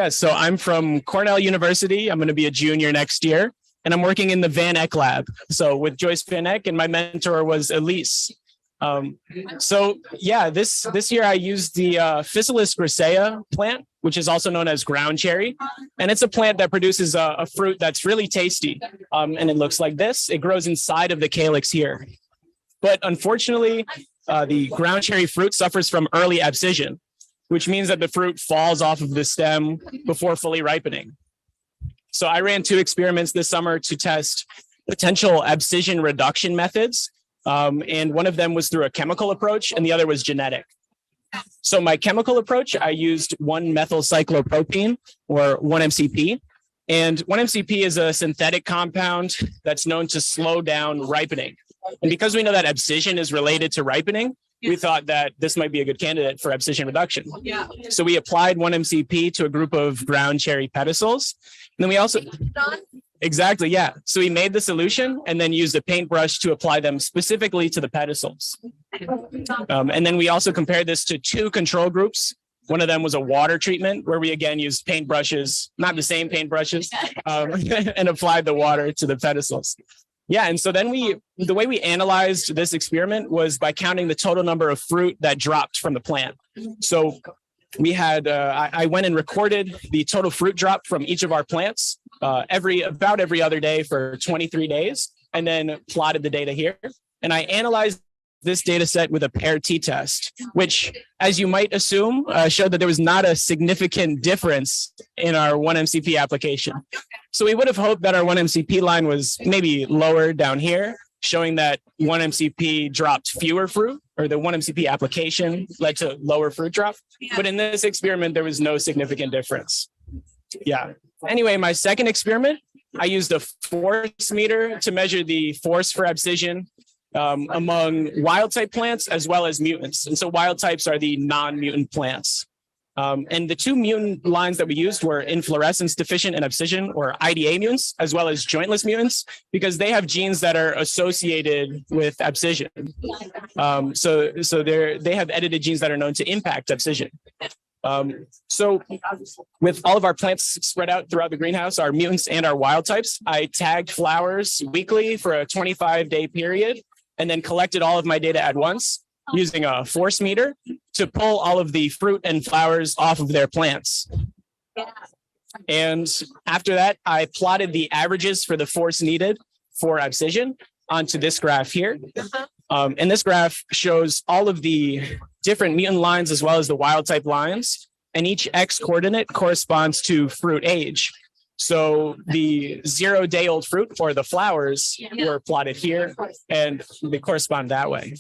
Yeah, so I'm from Cornell University. I'm going to be a junior next year, and I'm working in the Van Eck lab. So with Joyce Van Eck, and my mentor was Elise. This year I used the Physalis grisea plant, which is also known as ground cherry, and it's a plant that produces a fruit that's really tasty. And it looks like this. It grows inside of the calyx here, but unfortunately, the ground cherry fruit suffers from early abscission, which means that the fruit falls off of the stem before fully ripening. So I ran 2 experiments this summer to test potential abscission reduction methods. And one of them was through a chemical approach and the other was genetic. So my chemical approach, I used 1-methylcyclopropene, or 1-MCP. And 1-MCP is a synthetic compound that's known to slow down ripening. And because we know that abscission is related to ripening, we thought that this might be a good candidate for abscission reduction. Yeah. So we applied 1-MCP to a group of ground cherry pedicels. And then we also, exactly, yeah. So we made the solution and then used a paintbrush to apply them specifically to the pedicels. And then we also compared this to 2 control groups. One of them was a water treatment where we again used paintbrushes, not the same paintbrushes, and applied the water to the pedicels. Yeah, and so then the way we analyzed this experiment was by counting the total number of fruit that dropped from the plant. So we had, I went and recorded the total fruit drop from each of our plants about every other day for 23 days, and then plotted the data here. And I analyzed this data set with a paired t-test, which, as you might assume, showed that there was not a significant difference in our 1-MCP application. So we would have hoped that our 1-MCP line was maybe lower down here, showing that 1-MCP dropped fewer fruit, or the 1-MCP application led to lower fruit drop. But in this experiment, there was no significant difference. Yeah. Anyway, my second experiment, I used a force meter to measure the force for abscission among wild type plants as well as mutants. And so wild types are the non-mutant plants. And the 2 mutant lines that we used were inflorescence deficient and abscission, or IDA mutants, as well as jointless mutants, because they have genes that are associated with abscission. So they have edited genes that are known to impact abscission. So with all of our plants spread out throughout the greenhouse, our mutants and our wild types, I tagged flowers weekly for a 25-day period, and then collected all of my data at once using a force meter to pull all of the fruit and flowers off of their plants. And after that, I plotted the averages for the force needed for abscission onto this graph here. And this graph shows all of the different mutant lines as well as the wild type lines, and each X coordinate corresponds to fruit age. So the 0-day-old fruit, or the flowers, were plotted here, and they correspond that way.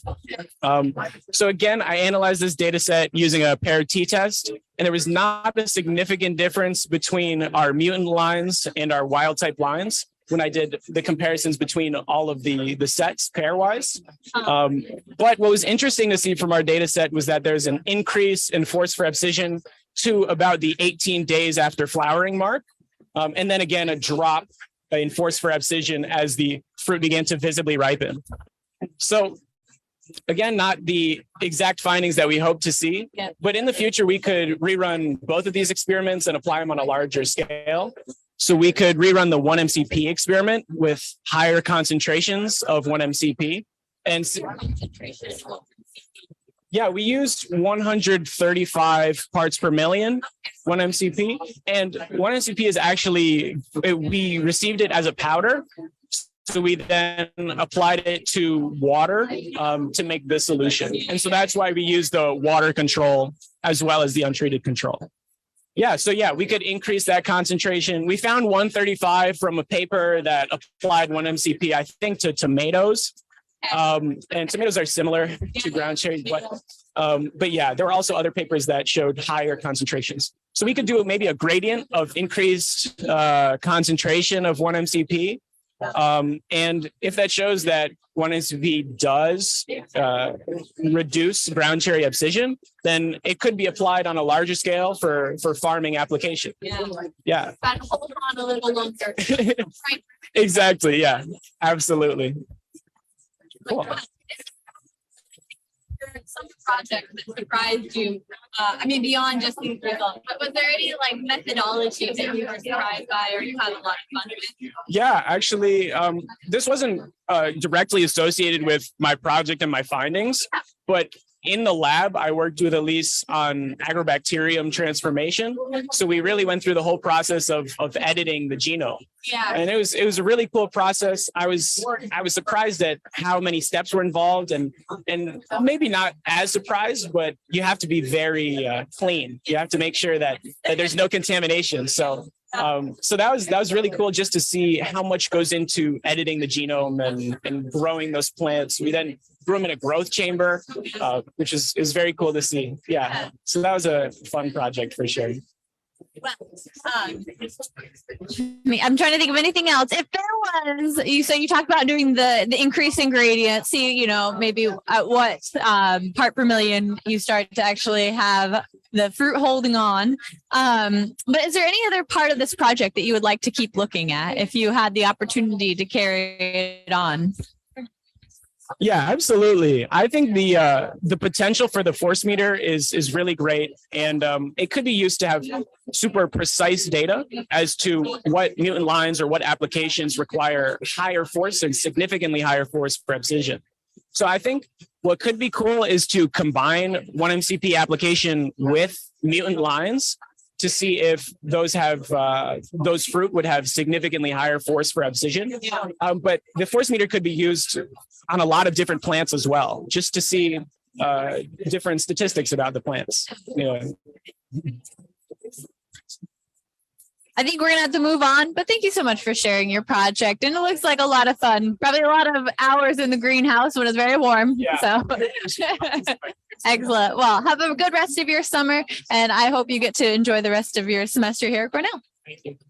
So again, I analyzed this data set using a paired t-test, and there was not a significant difference between our mutant lines and our wild type lines when I did the comparisons between all of the sets pairwise. But what was interesting to see from our data set was that there's an increase in force for abscission to about the 18 days after flowering mark. And then again, a drop in force for abscission as the fruit began to visibly ripen. So again, not the exact findings that we hope to see, but in the future, we could rerun both of these experiments and apply them on a larger scale. So we could rerun the 1-MCP experiment with higher concentrations of 1-MCP. And yeah, we used 135 parts per million 1-MCP, and 1-MCP is actually, we received it as a powder. So we then applied it to water to make the solution. And so that's why we used the water control as well as the untreated control. Yeah, so yeah, we could increase that concentration. We found 135 from a paper that applied 1-MCP, I think, to tomatoes. And tomatoes are similar to ground cherry, but yeah, there were also other papers that showed higher concentrations. So we could do maybe a gradient of increased concentration of 1-MCP. And if that shows that 1-MCP does reduce ground cherry abscission, then it could be applied on a larger scale for farming application. Yeah. But hold on a little longer. Exactly. Yeah, absolutely. Cool. some project that surprised you? I mean, beyond just these results, but was there any like methodology that you were surprised by or you had a lot of fun with? Yeah, actually, this wasn't directly associated with my project and my findings, but in the lab, I worked with Elise on agrobacterium transformation. So we really went through the whole process of editing the genome. Yeah. And it was a really cool process. I was surprised at how many steps were involved, and maybe not as surprised, but you have to be very clean. You have to make sure that there's no contamination. So that was really cool just to see how much goes into editing the genome and growing those plants. We then grew them in a growth chamber, which is very cool to see. Yeah. So that was a fun project for sure. Well, I'm trying to think of anything else. If there was, you talked about doing the increase in gradient, see, maybe at what part per million you start to actually have the fruit holding on. But is there any other part of this project that you would like to keep looking at if you had the opportunity to carry it on? Yeah, absolutely. I think the potential for the force meter is really great, and it could be used to have super precise data as to what mutant lines or what applications require higher force and significantly higher force for Abscission. So I think what could be cool is to combine 1-MCP application with mutant lines to see if those fruit would have significantly higher force for Abscission. But the force meter could be used on a lot of different plants as well, just to see different statistics about the plants. I think we're going to have to move on, but thank you so much for sharing your project. And it looks like a lot of fun, probably a lot of hours in the greenhouse when it's very warm. Yeah. So excellent. Well, have a good rest of your summer, and I hope you get to enjoy the rest of your semester here at Cornell. Thank you.